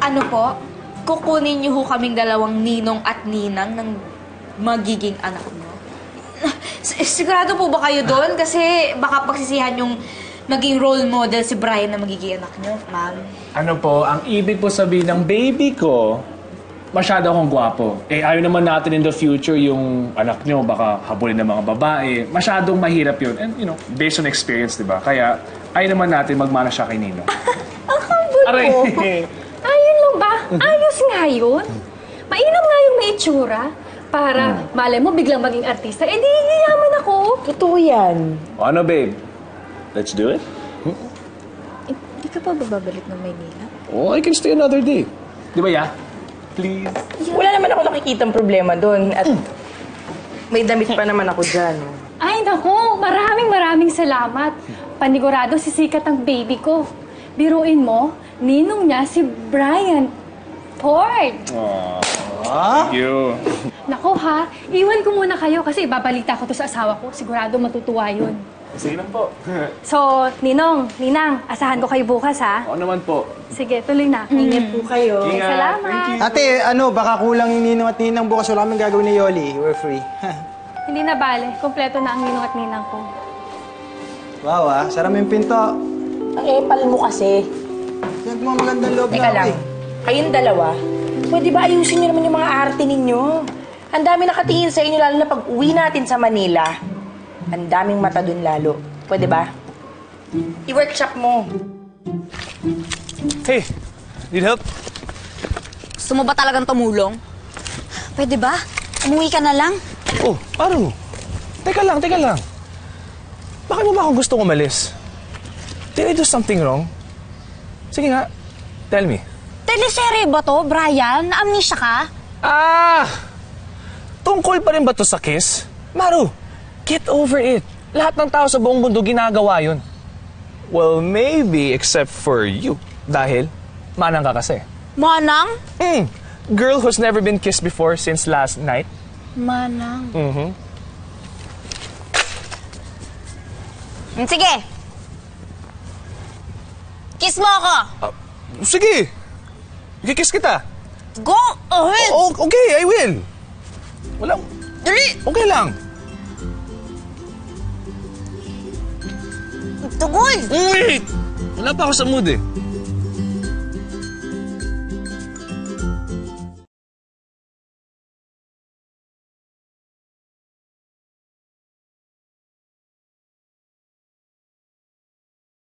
Ano po? Kukunin niyo ho kaming dalawang ninong at ninang ng magiging anak niyo? Sigurado po ba kayo doon? Kasi baka pagsisihan yung maging role model si Brian na magiging anak niyo, ma'am. Ano po, ang ibig po sabihin ng baby ko, masyado akong gwapo. Eh, ayaw naman natin in the future yung anak nyo, baka habulin ng mga babae. Masyadong mahirap yun. And, you know, based on experience, di ba? Kaya, ayaw naman natin magmana siya kay Nino. Ang humble mo. Ayun lang ba? Ayos nga yun. Mainam nga yung may itsura. Para, malay mo, biglang maging artista. Eh, di yaman ako. Totoo yan. O ano, babe? Let's do it? Hindi ka pa bababalik ng Maynila? Oh, I can stay another day. Di ba, ya? Please. Wala naman ako nakikitang problema doon. At may damit pa naman ako dyan. Ay, naku! Maraming salamat. Panigurado sisikat ang baby ko. Biruin mo, ninong niya si Brian Ford. Thank you. Naku ha, iwan ko muna kayo kasi ibabalita ko to sa asawa ko. Sigurado matutuwa yun. Sige lang po. So, Ninong, Ninang, asahan ko kayo bukas ha. Oo naman po. Sige, tuloy na. Ingat po kayo. Ingat. Salamat. Thank you. Ate, baka kulang yung ninong at ninang bukas. Wala kaming gagawin ni Yoli. We're free. Hindi na bale, kompleto na ang Ninong at Ninang ko. Wow, sara mo yung pinto. Ang epal mo kasi. Yan mo magandang loob Teka lang, kayong dalawa, pwede ba ayusin niyo naman yung mga arte ninyo? Ang dami nakatingin sa inyo, lalo na pag uwi natin sa Manila. Ang daming mata dun lalo. Pwede ba? I-workshop mo. Hey, need help? Gusto mo ba talagang tumulong? Pwede ba? Umuwi ka na lang? Oh, Aru. Teka lang. Bakit mo ba ako gustong umalis? Did I do something wrong? Sige nga, tell me. Teleserye ba to, Brian? Na-amnesia ka? Tungkol pa rin ba to sa kiss? Maru, get over it. Lahat ng tao sa buong mundo ginagawa yun. Well, maybe except for you. Dahil, manang ka kasi. Manang? Girl who's never been kissed before since last night. Manang. Sige. Kiss mo ako. Sige! Kikiss kita. Go ahead. Okay, I will. Walang... Dali. Okay lang. Tugol. Wait! Wala pa ako sa mood eh.